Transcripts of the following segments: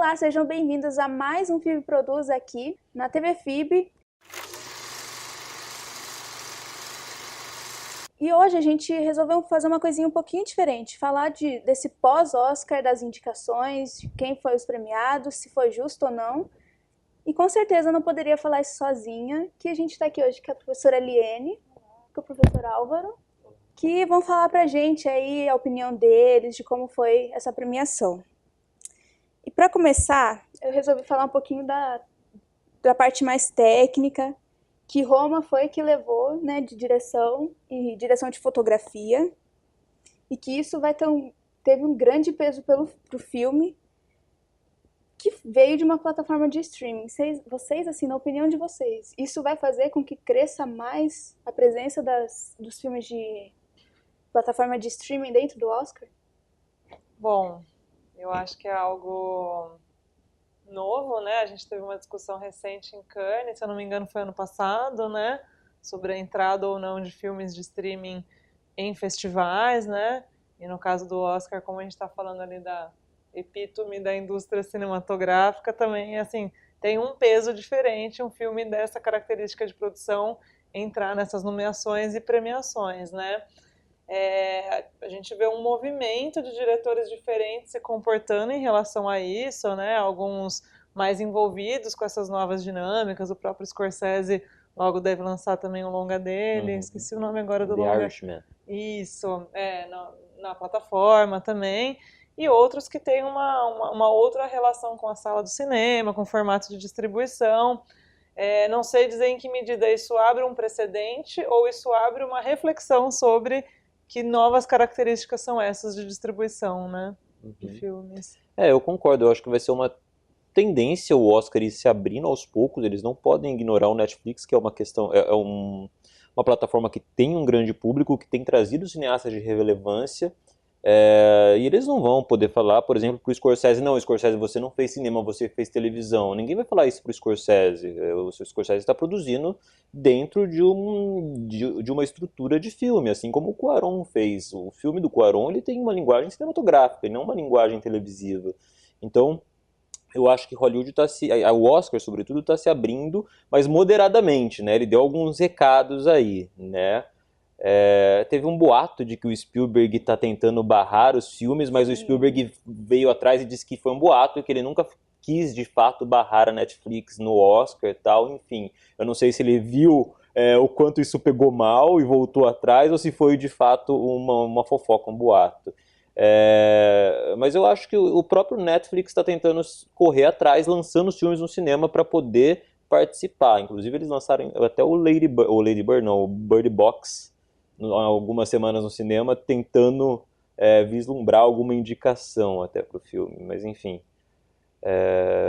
Olá, sejam bem-vindos a mais um FIB Produz aqui na TV FIB. E hoje a gente resolveu fazer uma coisinha um pouquinho diferente, falar desse pós-Oscar, das indicações, de quem foi os premiados, se foi justo ou não. E com certeza eu não poderia falar isso sozinha, que a gente está aqui hoje com a professora Liene, com o professor Álvaro, que vão falar pra gente aí a opinião deles, de como foi essa premiação. E para começar, eu resolvi falar um pouquinho da parte mais técnica, que Roma foi que levou, né, de direção e direção de fotografia, e que isso teve um grande peso pro filme, que veio de uma plataforma de streaming. Vocês, assim, na opinião de vocês, isso vai fazer com que cresça mais a presença dos filmes de plataforma de streaming dentro do Oscar? Bom, eu acho que é algo novo, né? A gente teve uma discussão recente em Cannes, se eu não me engano foi ano passado, né? Sobre a entrada ou não de filmes de streaming em festivais, né? E no caso do Oscar, como a gente está falando ali da epítome da indústria cinematográfica, também, assim, tem um peso diferente um filme dessa característica de produção entrar nessas nomeações e premiações, né? A gente vê um movimento de diretores diferentes se comportando em relação a isso, né? Alguns mais envolvidos com essas novas dinâmicas. O próprio Scorsese logo deve lançar também um longa dele. Esqueci o nome agora do The longa. Irishman. Isso, na plataforma também. E outros que têm uma outra relação com a sala do cinema, com o formato de distribuição. Não sei dizer em que medida isso abre um precedente ou isso abre uma reflexão sobre que novas características são essas de distribuição, né, de filmes. Eu concordo, eu acho que vai ser uma tendência o Oscar ir se abrindo aos poucos, eles não podem ignorar o Netflix, que é uma questão, uma plataforma que tem um grande público, que tem trazido cineastas de relevância, e eles não vão poder falar, por exemplo, pro Scorsese, não, Scorsese, você não fez cinema, você fez televisão. Ninguém vai falar isso pro Scorsese. O Scorsese está produzindo dentro de uma estrutura de filme, assim como o Cuarón fez. O filme do Cuarón, ele tem uma linguagem cinematográfica e não uma linguagem televisiva. Então, eu acho que Hollywood o Oscar, sobretudo, está se abrindo, mas moderadamente, né? Ele deu alguns recados aí, né? Teve um boato de que o Spielberg está tentando barrar os filmes, mas o Spielberg veio atrás e disse que foi um boato e que ele nunca quis de fato barrar a Netflix no Oscar e tal, enfim. Eu não sei se ele viu o quanto isso pegou mal e voltou atrás ou se foi de fato uma fofoca, um boato. Mas eu acho que o próprio Netflix está tentando correr atrás, lançando os filmes no cinema para poder participar. Inclusive eles lançaram até o Bird Box, algumas semanas no cinema, tentando vislumbrar alguma indicação até pro filme, mas enfim.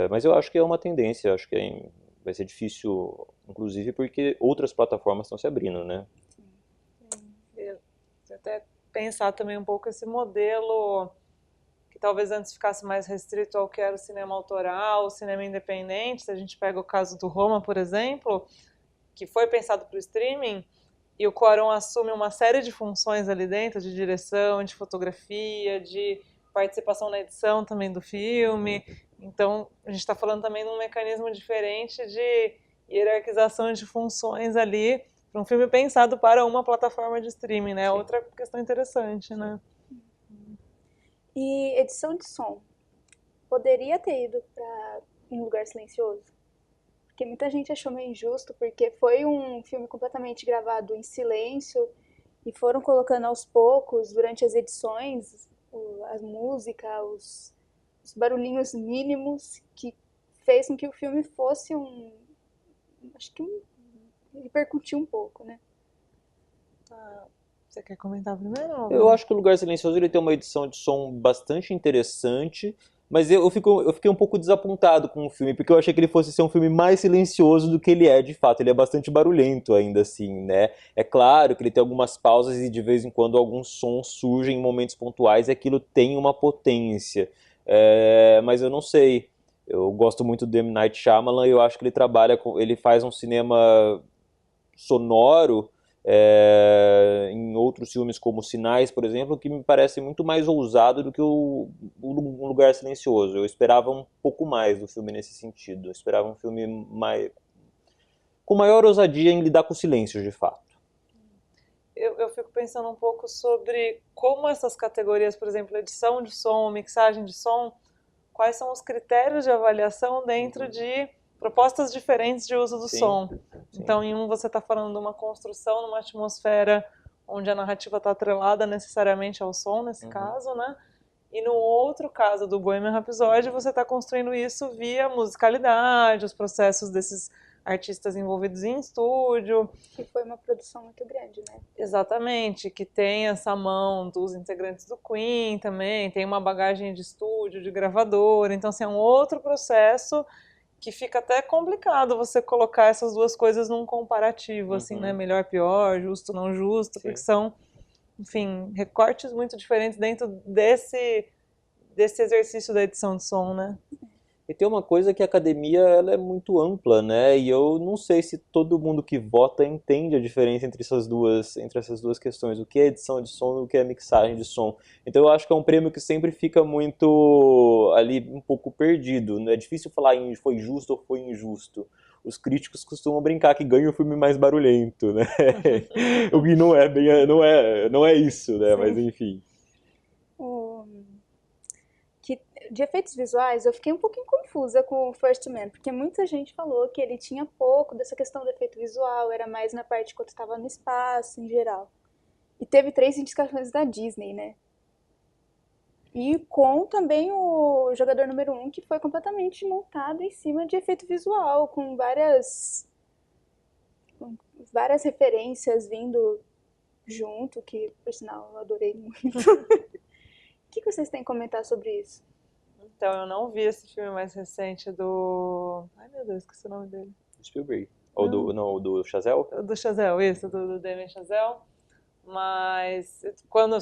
Mas eu acho que é uma tendência, eu acho que vai ser difícil, inclusive porque outras plataformas estão se abrindo, né? Até pensar também um pouco esse modelo que talvez antes ficasse mais restrito ao que era o cinema autoral, o cinema independente. Se a gente pega o caso do Roma, por exemplo, que foi pensado para o streaming, e o Cuarón assume uma série de funções ali dentro, de direção, de fotografia, de participação na edição também do filme. Então, a gente está falando também de um mecanismo diferente de hierarquização de funções ali, para um filme pensado para uma plataforma de streaming, né? Sim. Outra questão interessante, né? E edição de som, poderia ter ido para Um Lugar Silencioso? Porque muita gente achou meio injusto, porque foi um filme completamente gravado em silêncio e foram colocando aos poucos, durante as edições, a música, os barulhinhos mínimos, que fez com que o filme fosse repercutiu um pouco, né? Você quer comentar primeiro? Eu acho que o Lugar Silencioso ele tem uma edição de som bastante interessante, mas eu fiquei um pouco desapontado com o filme, porque eu achei que ele fosse ser um filme mais silencioso do que ele é de fato. Ele é bastante barulhento ainda assim, né? É claro que ele tem algumas pausas e de vez em quando alguns sons surgem em momentos pontuais e aquilo tem uma potência. Mas eu não sei. Eu gosto muito do M. Night Shyamalan e eu acho que ele faz um cinema sonoro em outros filmes como Sinais, por exemplo, que me parece muito mais ousado do que o Um Lugar Silencioso. Eu esperava um pouco mais do filme nesse sentido. Eu esperava um filme com maior ousadia em lidar com o silêncio, de fato. Eu fico pensando um pouco sobre como essas categorias, por exemplo, edição de som, mixagem de som, quais são os critérios de avaliação dentro de propostas diferentes de uso do som. Então, em um você está falando de uma construção numa atmosfera onde a narrativa está atrelada necessariamente ao som, nesse caso, né? E no outro caso do Bohemian Rhapsody, você está construindo isso via musicalidade, os processos desses artistas envolvidos em estúdio. Que foi uma produção muito grande, né? Exatamente, que tem essa mão dos integrantes do Queen também, tem uma bagagem de estúdio, de gravadora, então assim, é um outro processo que fica até complicado você colocar essas duas coisas num comparativo, assim, né? Melhor, pior, justo, não justo, porque são, enfim, recortes muito diferentes dentro desse exercício da edição de som, né? E tem uma coisa que a academia ela é muito ampla, né? E eu não sei se todo mundo que vota entende a diferença entre essas duas questões, o que é edição de som e o que é mixagem de som. Então eu acho que é um prêmio que sempre fica muito ali um pouco perdido. É difícil falar em foi justo ou foi injusto. Os críticos costumam brincar que ganha o filme mais barulhento, né? O que não é bem, não é isso, né? Mas enfim. Que de efeitos visuais, eu fiquei um pouquinho confusa com o First Man, porque muita gente falou que ele tinha pouco dessa questão do efeito visual, era mais na parte quando estava no espaço, em geral. E teve 3 indicações da Disney, né? E com também o jogador número 1, que foi completamente montado em cima de efeito visual, com várias referências vindo junto, que, por sinal, eu adorei muito. O que vocês têm a comentar sobre isso? Então, eu não vi esse filme mais recente do... Ai, meu Deus, esqueci o nome dele. Spielberg. Ou do Chazelle? Do Chazelle, isso, do Damien Chazelle. Mas quando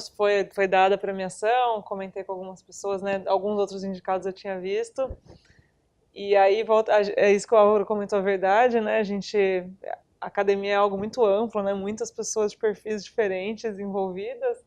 foi dada a premiação, comentei com algumas pessoas, né? Alguns outros indicados eu tinha visto. E aí, é isso que o Álvaro comentou, a verdade, né? A academia é algo muito amplo, né? Muitas pessoas de perfis diferentes envolvidas.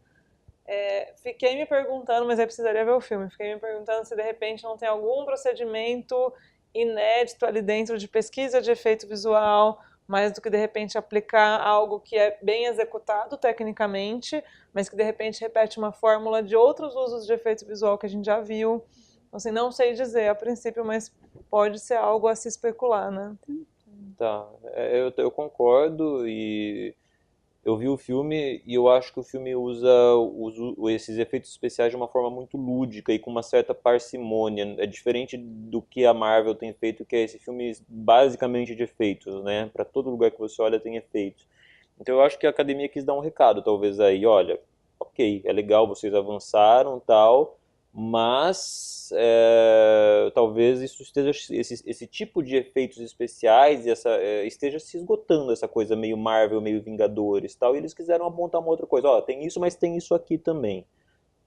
Fiquei me perguntando, mas aí precisaria ver o filme, fiquei me perguntando se de repente não tem algum procedimento inédito ali dentro de pesquisa de efeito visual, mais do que de repente aplicar algo que é bem executado tecnicamente, mas que de repente repete uma fórmula de outros usos de efeito visual que a gente já viu. Assim, não sei dizer a princípio, mas pode ser algo a se especular, né? Tá, eu concordo e eu vi o filme e eu acho que o filme usa esses efeitos especiais de uma forma muito lúdica e com uma certa parcimônia. É diferente do que a Marvel tem feito, que é esse filme basicamente de efeitos, né? Para todo lugar que você olha tem efeitos. Então eu acho que a academia quis dar um recado, talvez aí, olha, ok, é legal, vocês avançaram, tal, mas talvez isso esteja, esse tipo de efeitos especiais esteja se esgotando, essa coisa meio Marvel, meio Vingadores, tal, e eles quiseram apontar uma outra coisa, ó, tem isso, mas tem isso aqui também,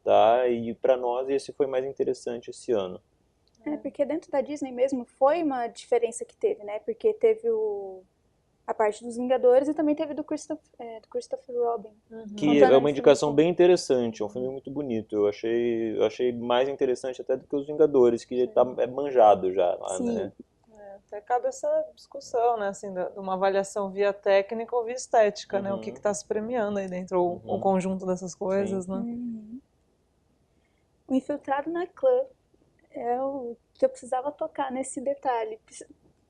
tá? E para nós esse foi mais interessante esse ano. Porque dentro da Disney mesmo foi uma diferença que teve, né? Porque teve a parte dos Vingadores e também teve do Christopher Robin. Que é uma indicação bem interessante, é um filme muito bonito. Eu achei mais interessante até do que os Vingadores, que tá manjado já lá, né? Até cabe essa discussão, né? Assim, de uma avaliação via técnica ou via estética, né? O que está se premiando aí dentro, ou o conjunto dessas coisas, né? O Infiltrado na Clã é o que eu precisava tocar nesse detalhe.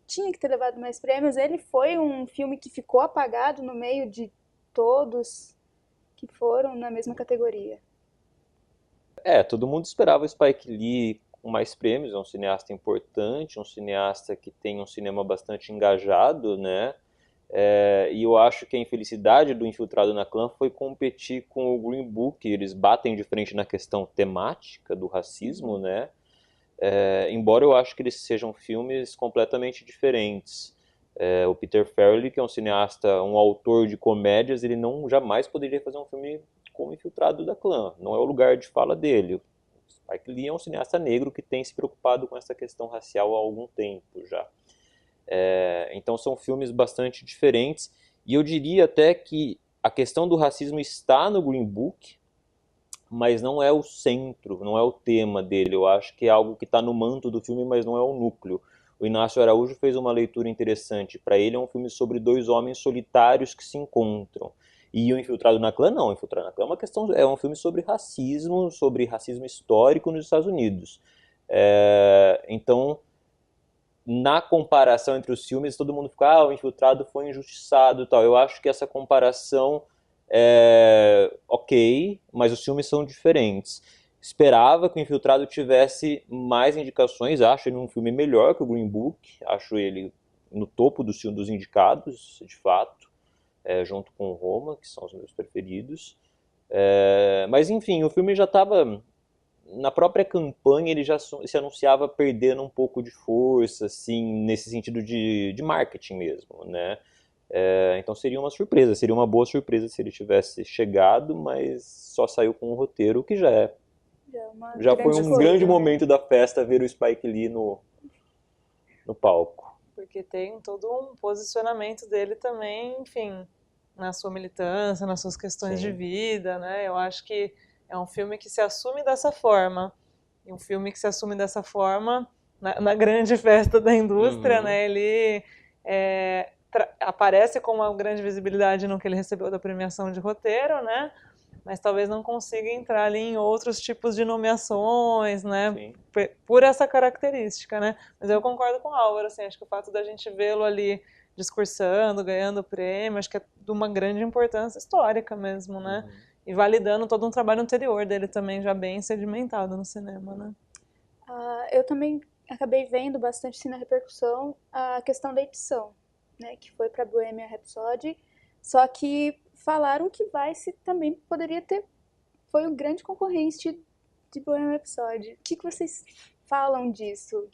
Tinha que ter levado mais prêmios. Ele foi um filme que ficou apagado no meio de todos que foram na mesma categoria. Todo mundo esperava o Spike Lee com mais prêmios, é um cineasta importante, um cineasta que tem um cinema bastante engajado, né? E eu acho que a infelicidade do Infiltrado na Clã foi competir com o Green Book. Eles batem de frente na questão temática do racismo, né? Embora eu acho que eles sejam filmes completamente diferentes. O Peter Farrelly, que é um cineasta, um autor de comédias, ele não jamais poderia fazer um filme como Infiltrado da Clã. Não é o lugar de fala dele. O Spike Lee é um cineasta negro que tem se preocupado com essa questão racial há algum tempo já. Então são filmes bastante diferentes. E eu diria até que a questão do racismo está no Green Book, mas não é o centro, não é o tema dele. Eu acho que é algo que está no manto do filme, mas não é o núcleo. O Inácio Araújo fez uma leitura interessante. Para ele é um filme sobre dois homens solitários que se encontram. E o Infiltrado na Clã não. O Infiltrado na Clã é um filme sobre racismo histórico nos Estados Unidos. Então, na comparação entre os filmes, todo mundo fica, o Infiltrado foi injustiçado e tal. Eu acho que essa comparação é ok, mas os filmes são diferentes. Esperava que o Infiltrado tivesse mais indicações, acho ele um filme melhor que o Green Book, acho ele no topo dos indicados, de fato, junto com Roma, que são os meus preferidos. Mas enfim, o filme já estava, na própria campanha ele já se anunciava perdendo um pouco de força, assim, nesse sentido de marketing mesmo, né? Então seria uma surpresa, seria uma boa surpresa se ele tivesse chegado, mas só saiu com o roteiro, o que já foi um grande momento da festa ver o Spike Lee no palco. Porque tem todo um posicionamento dele também, enfim, na sua militância, nas suas questões de vida, né? Eu acho que é um filme que se assume dessa forma. E um filme que se assume dessa forma na grande festa da indústria, né? Ele aparece com uma grande visibilidade no que ele recebeu da premiação de roteiro, né? Mas talvez não consiga entrar ali em outros tipos de nomeações, né? Por essa característica, né? Mas eu concordo com o Álvaro, assim, acho que o fato da gente vê-lo ali discursando, ganhando prêmio, acho que é de uma grande importância histórica mesmo, né? E validando todo um trabalho anterior dele também, já bem sedimentado no cinema, né? Eu também acabei vendo bastante assim, na repercussão a questão da edição, né? Que foi para Bohemian Rhapsody, só que falaram que Vice também poderia ter, foi um grande concorrente de Bohemian Rhapsody. O que vocês falam disso?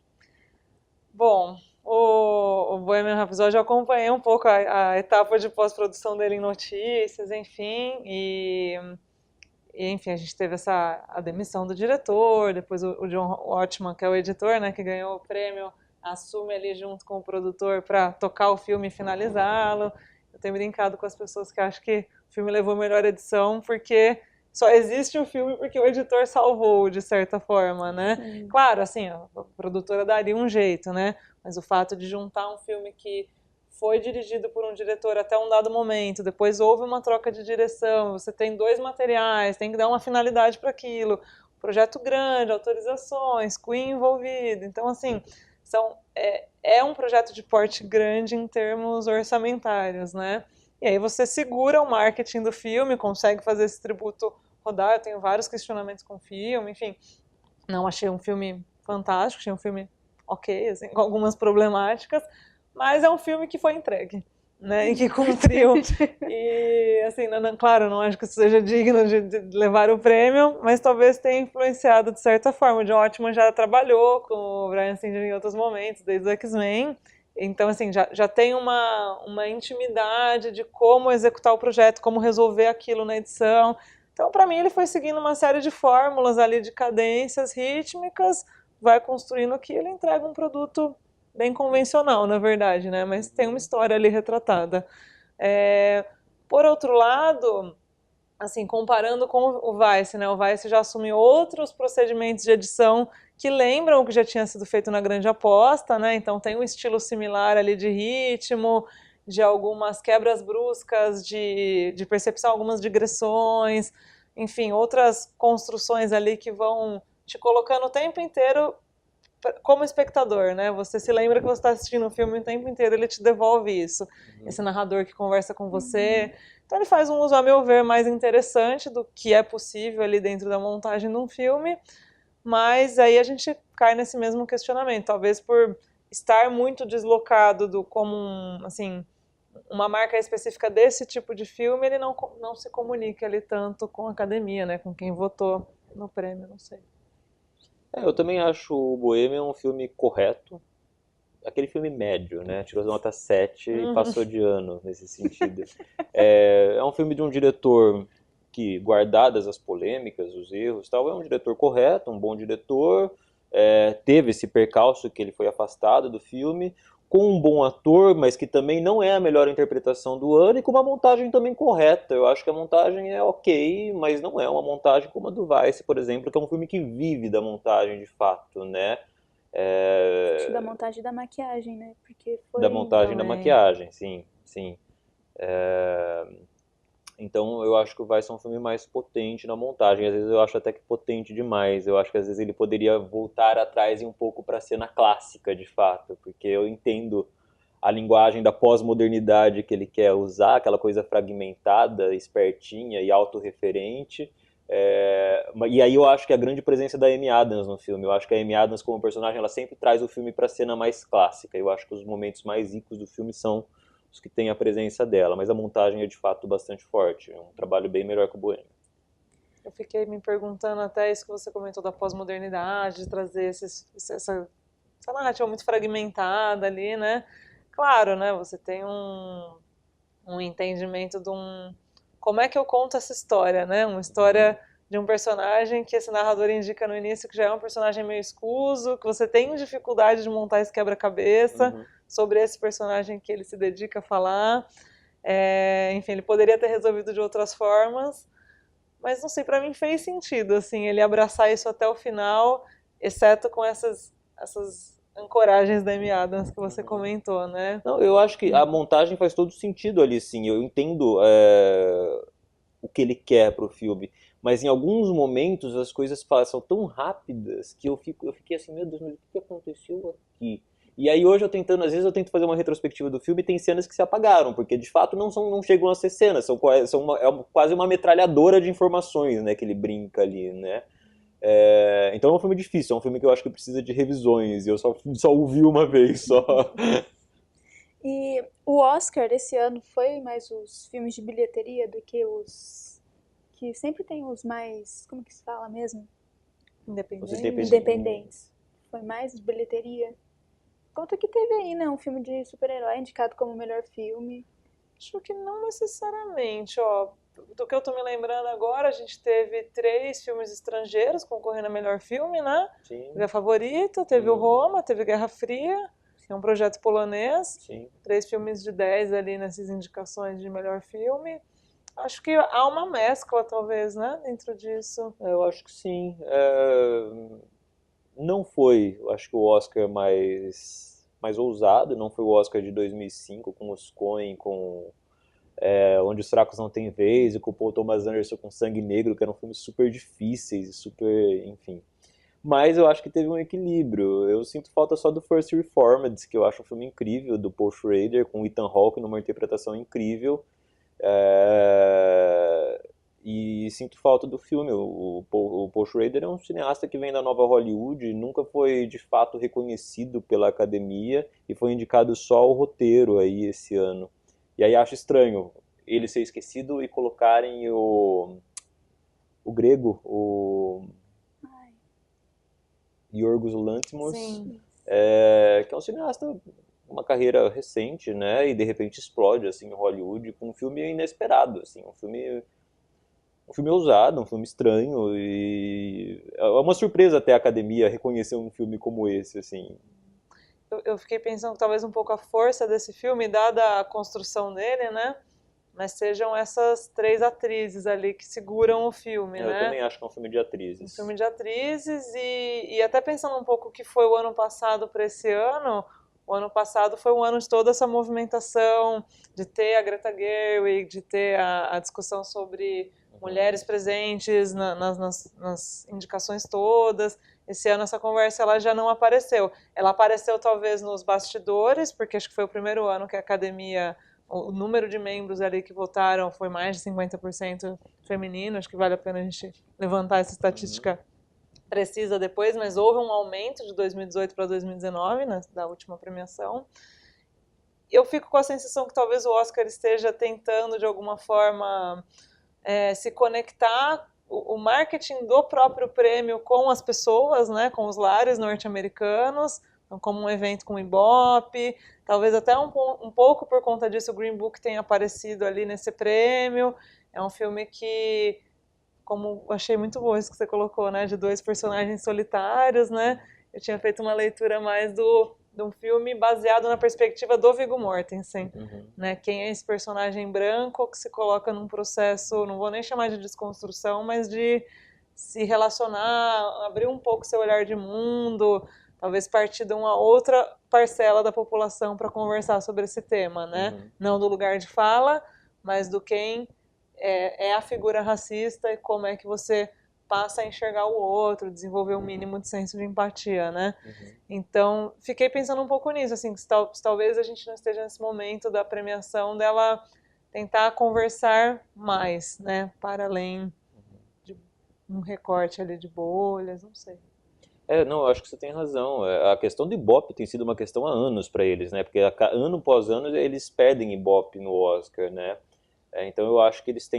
Bom, o Bohemian Rhapsody eu acompanhei um pouco a etapa de pós-produção dele em notícias, enfim, e enfim, a gente teve a demissão do diretor, depois o John Watchman, que é o editor, né, que ganhou o prêmio, assume ali junto com o produtor para tocar o filme e finalizá-lo. Eu tenho brincado com as pessoas que acham que o filme levou a melhor edição porque só existe o filme porque o editor salvou, de certa forma, né? Sim. Claro, assim, a produtora daria um jeito, né? Mas o fato de juntar um filme que foi dirigido por um diretor até um dado momento, depois houve uma troca de direção, você tem 2 materiais, tem que dar uma finalidade para aquilo, projeto grande, autorizações, Queen envolvido, então assim, é um projeto de porte grande em termos orçamentários, né? E aí você segura o marketing do filme, consegue fazer esse tributo rodar, eu tenho vários questionamentos com o filme, enfim, não achei um filme fantástico, achei um filme ok, assim, com algumas problemáticas, mas é um filme que foi entregue, né, e que cumpriu, e assim, claro, não acho que isso seja digno de levar o prêmio, mas talvez tenha influenciado de certa forma. O John Ottman já trabalhou com o Bryan Singer em outros momentos, desde o X-Men, então assim, já tem uma intimidade de como executar o projeto, como resolver aquilo na edição. Então, para mim, ele foi seguindo uma série de fórmulas ali, de cadências rítmicas, vai construindo aquilo e entrega um produto bem convencional, na verdade, né? Mas tem uma história ali retratada. Por outro lado, assim, comparando com o Vice, né? O Vice já assumiu outros procedimentos de edição que lembram o que já tinha sido feito na Grande Aposta, né? Então tem um estilo similar ali de ritmo, de algumas quebras bruscas de percepção, algumas digressões, enfim, outras construções ali que vão te colocando o tempo inteiro como espectador, né? Você se lembra que você está assistindo o filme o tempo inteiro, ele te devolve isso. Esse narrador que conversa com você. Então ele faz um uso, a meu ver, mais interessante do que é possível ali dentro da montagem de um filme, mas aí a gente cai nesse mesmo questionamento, talvez por estar muito deslocado do como assim, uma marca específica desse tipo de filme, ele não se comunica ali tanto com a academia, né, com quem votou no prêmio, não sei. Eu também acho o Bohemian um filme correto, aquele filme médio, né? Tirou nota 7 e passou de ano nesse sentido. É um filme de um diretor que, guardadas as polêmicas, os erros, tal, é um diretor correto, um bom diretor. Teve esse percalço que ele foi afastado do filme. com um bom ator, mas que também não é a melhor interpretação do ano, e com uma montagem também correta. Eu acho que a montagem é ok, mas não é uma montagem como a do Vice, por exemplo, que é um filme que vive da montagem de fato, né? Acho da É, montagem e da maquiagem, né? Porque da foi. montagem e da também. maquiagem, sim, sim. Então eu acho que o Vice é um filme mais potente na montagem. Às vezes eu acho até que potente demais. Eu acho que às vezes ele poderia voltar atrás e um pouco para a cena clássica, de fato, porque eu entendo a linguagem da pós-modernidade que ele quer usar, aquela coisa fragmentada, espertinha e autorreferente. E aí eu acho que a grande presença da Amy Adams no filme. Eu acho que a Amy Adams como personagem, ela sempre traz o filme para a cena mais clássica. Eu acho que os momentos mais ricos do filme são os que têm a presença dela, mas a montagem é de fato bastante forte. É um trabalho bem melhor que o Bohemian. Eu fiquei me perguntando até isso que você comentou da pós-modernidade, de trazer essa narrativa muito fragmentada ali, né? Claro, né? Você tem um entendimento de um. Como é que eu conto essa história, né? Uma história de um personagem que esse narrador indica no início que já é um personagem meio escuso, que você tem dificuldade de montar esse quebra-cabeça Uhum. sobre esse personagem que ele se dedica a falar. Enfim, ele poderia ter resolvido de outras formas, mas não sei, para mim fez sentido, assim, ele abraçar isso até o final, exceto com essas ancoragens da Amy Adams que você Uhum. comentou, né? Não, eu acho que a montagem faz todo sentido ali, sim. Eu entendo o que ele quer pro filme. Mas em alguns momentos as coisas passam tão rápidas que eu fiquei assim, meu Deus, mas o que aconteceu aqui? E aí hoje às vezes eu tento fazer uma retrospectiva do filme e tem cenas que se apagaram, porque de fato não chegam a ser cenas, quase uma metralhadora de informações, né, que ele brinca ali, né? Então é um filme difícil, é um filme que eu acho que precisa de revisões, e eu só ouvi uma vez só. E o Oscar desse ano foi mais os filmes de bilheteria do que os. Que sempre tem os mais. Como que se fala mesmo? Os Independente. Independentes. Foi mais de bilheteria. Conta que teve aí, né? Um filme de super-herói indicado como melhor filme. Acho que não necessariamente, ó. Do que eu tô me lembrando agora, a gente teve 3 filmes estrangeiros concorrendo a melhor filme, né? Teve Sim, A Favorita, teve o Roma, teve Guerra Fria, que é um projeto polonês. sim. 3 filmes de 10 ali nessas indicações de melhor filme. Acho que há uma mescla, talvez, né? Dentro disso. Eu acho que sim. Não foi, eu acho que o Oscar mais ousado, não foi o Oscar de 2005 com os Coen, com Onde os Fracos Não Têm Vez, e com o Paul Thomas Anderson com Sangue Negro, que eram filmes super difíceis, super, enfim. Mas eu acho que teve um equilíbrio. Eu sinto falta só do First Reformed, que eu acho um filme incrível, do Paul Schrader, com o Ethan Hawke numa interpretação incrível. É, E sinto falta do filme. O Paul Schrader é um cineasta que vem da nova Hollywood, nunca foi de fato reconhecido pela academia e foi indicado só ao roteiro aí esse ano. E aí acho estranho ele ser esquecido e colocarem o grego, o Ai, Yorgos Lanthimos, Sim. que é um cineasta uma carreira recente, né, e de repente explode assim em Hollywood com um filme inesperado, assim, um filme ousado, um filme estranho e é uma surpresa até a academia reconhecer um filme como esse, assim. Eu fiquei pensando talvez um pouco a força desse filme, dada a construção dele, né? Mas sejam essas 3 atrizes ali que seguram o filme, Eu né? também acho que é um filme de Um atrizes. filme de atrizes e até pensando um pouco o que foi o ano passado para esse ano, o ano passado foi um ano de toda essa movimentação, de ter a Greta Gerwig, de ter a discussão sobre mulheres presentes nas indicações todas. Esse ano essa conversa ela já não apareceu. Ela apareceu talvez nos bastidores, porque acho que foi o primeiro ano que a academia, o número de membros ali que votaram foi mais de 50% feminino. Acho que vale a pena a gente levantar essa Uhum. estatística precisa depois, mas houve um aumento de 2018 para 2019, né, da última premiação. Eu fico com a sensação que talvez o Oscar esteja tentando, de alguma forma, se conectar o marketing do próprio prêmio com as pessoas, né, com os lares norte-americanos, então, como um evento com Ibope, talvez até um pouco por conta disso o Green Book tenha aparecido ali nesse prêmio. É um filme que, como achei muito bom isso que você colocou, né, de 2 personagens solitários, né? Eu tinha feito uma leitura mais de um filme baseado na perspectiva do Viggo Mortensen, Uhum. né? Quem é esse personagem branco que se coloca num processo, não vou nem chamar de desconstrução, mas de se relacionar, abrir um pouco seu olhar de mundo, talvez partir de uma outra parcela da população para conversar sobre esse tema, né? Uhum. Não do lugar de fala, mas do quem é a figura racista e como é que você passa a enxergar o outro, desenvolver um mínimo de senso de empatia, né? Uhum. Então, fiquei pensando um pouco nisso, assim, se talvez a gente não esteja nesse momento da premiação dela tentar conversar mais, né? Para além de um recorte ali de bolhas, não sei. Não, eu acho que você tem razão. A questão do Ibope tem sido uma questão há anos para eles, né? Porque ano após ano eles perdem Ibope no Oscar, né? Então eu acho que eles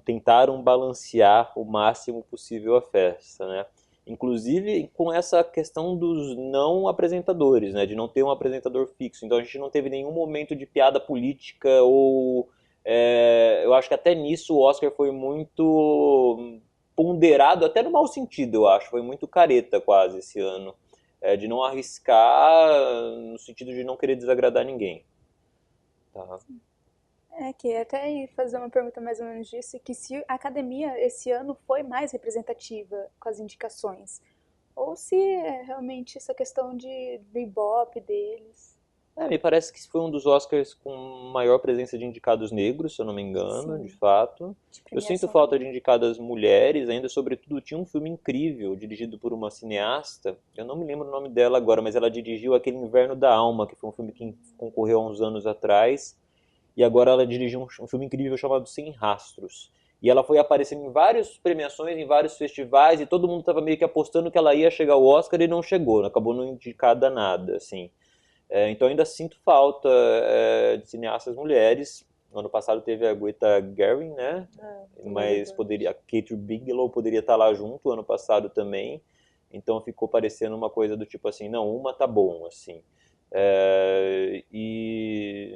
tentaram balancear o máximo possível a festa, né? Inclusive com essa questão dos não apresentadores, né? De não ter um apresentador fixo. Então a gente não teve nenhum momento de piada política ou eu acho que até nisso o Oscar foi muito ponderado, até no mau sentido, eu acho. Foi muito careta quase esse ano. De não arriscar no sentido de não querer desagradar ninguém. Tá? Que até ia fazer uma pergunta mais ou menos disso, que se a academia esse ano foi mais representativa com as indicações, ou se é realmente essa questão do Ibope deles. Me parece que foi um dos Oscars com maior presença de indicados negros, se eu não me engano, de Sim, fato. de Eu sinto premiação falta de também. indicadas mulheres, ainda sobretudo tinha um filme incrível, dirigido por uma cineasta, eu não me lembro o nome dela agora, mas ela dirigiu aquele Inverno da Alma, que foi um filme que concorreu há uns anos atrás, e agora ela dirigiu um filme incrível chamado Sem Rastros. E ela foi aparecendo em várias premiações, em vários festivais, e todo mundo estava meio que apostando que ela ia chegar ao Oscar e não chegou, acabou não indicada nada, assim. Então ainda sinto falta de cineastas mulheres. No ano passado teve a Greta Gerwig, né? Mas poderia, a Kate Bigelow poderia estar lá junto ano passado também. Então ficou parecendo uma coisa do tipo assim, não, uma tá bom, assim.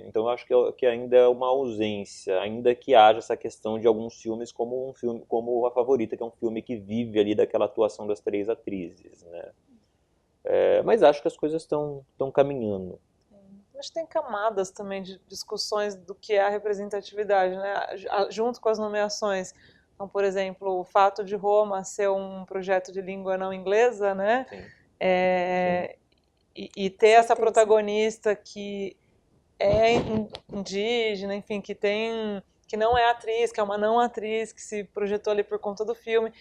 Então eu acho que ainda é uma ausência, ainda que haja essa questão de alguns filmes como um filme como A Favorita, que é um filme que vive ali daquela atuação das três atrizes, né? Mas acho que as coisas estão caminhando. Acho que tem camadas também de discussões do que é a representatividade, né? Junto com as nomeações. Então, por exemplo, o fato de Roma ser um projeto de língua não inglesa, né? Sim. E ter essa protagonista que é indígena, enfim, que não é atriz, que é uma não atriz, que se projetou ali por conta do filme.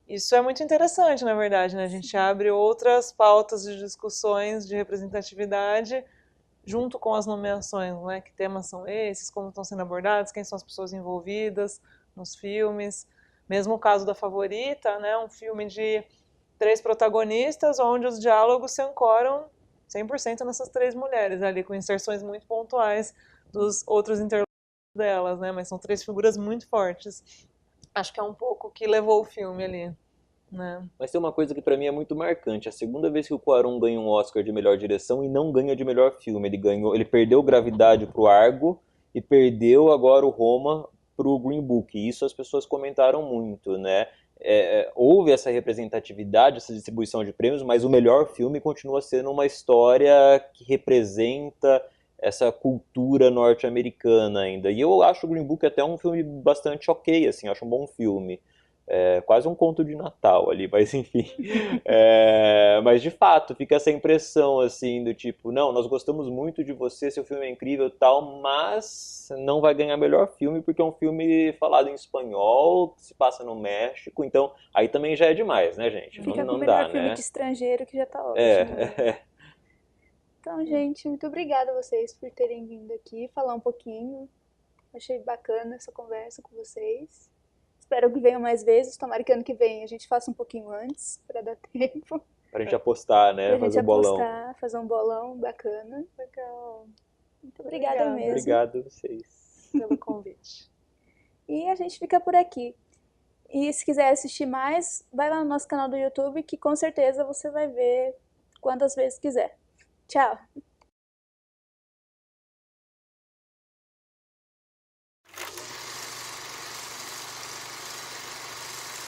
Isso é muito interessante, na verdade, né? A gente abre outras pautas de discussões de representatividade junto com as nomeações, né? Que temas são esses, como estão sendo abordados, quem são as pessoas envolvidas nos filmes. Mesmo o caso da Favorita, né? Um filme de 3 protagonistas, onde os diálogos se ancoram 100% nessas 3 mulheres, ali com inserções muito pontuais dos outros interlocutores delas, né? Mas são 3 figuras muito fortes. Acho que é um pouco o que levou o filme ali, né? Mas tem uma coisa que pra mim é muito marcante. A segunda vez que o Cuarón ganha um Oscar de melhor direção e não ganha de melhor filme. Ele perdeu Gravidade pro Argo e perdeu agora o Roma pro Green Book. E isso as pessoas comentaram muito, né? Houve essa representatividade, essa distribuição de prêmios, mas o melhor filme continua sendo uma história que representa essa cultura norte-americana ainda. E eu acho o Green Book até um filme bastante ok, assim, acho um bom filme. Quase um conto de Natal ali, mas enfim. Mas de fato, fica essa impressão assim do tipo, não, nós gostamos muito de você, seu filme é incrível e tal, mas não vai ganhar melhor filme porque é um filme falado em espanhol, que se passa no México, então aí também já é demais, né, gente? Fica com o Não melhor dá, filme né? de estrangeiro, que já tá ótimo, né? É, Então, gente, muito obrigada a vocês por terem vindo aqui falar um pouquinho. Achei bacana essa conversa com vocês. Espero que venham mais vezes. Tomara que ano que vem a gente faça um pouquinho antes, para dar tempo. pra gente apostar, Pra né? gente Fazer um bolão. apostar, fazer um bolão bacana. Legal. Muito obrigada mesmo. Obrigado a vocês. Pelo convite. E a gente fica por aqui. E se quiser assistir mais, vai lá no nosso canal do YouTube, que com certeza você vai ver quantas vezes quiser. Tchau!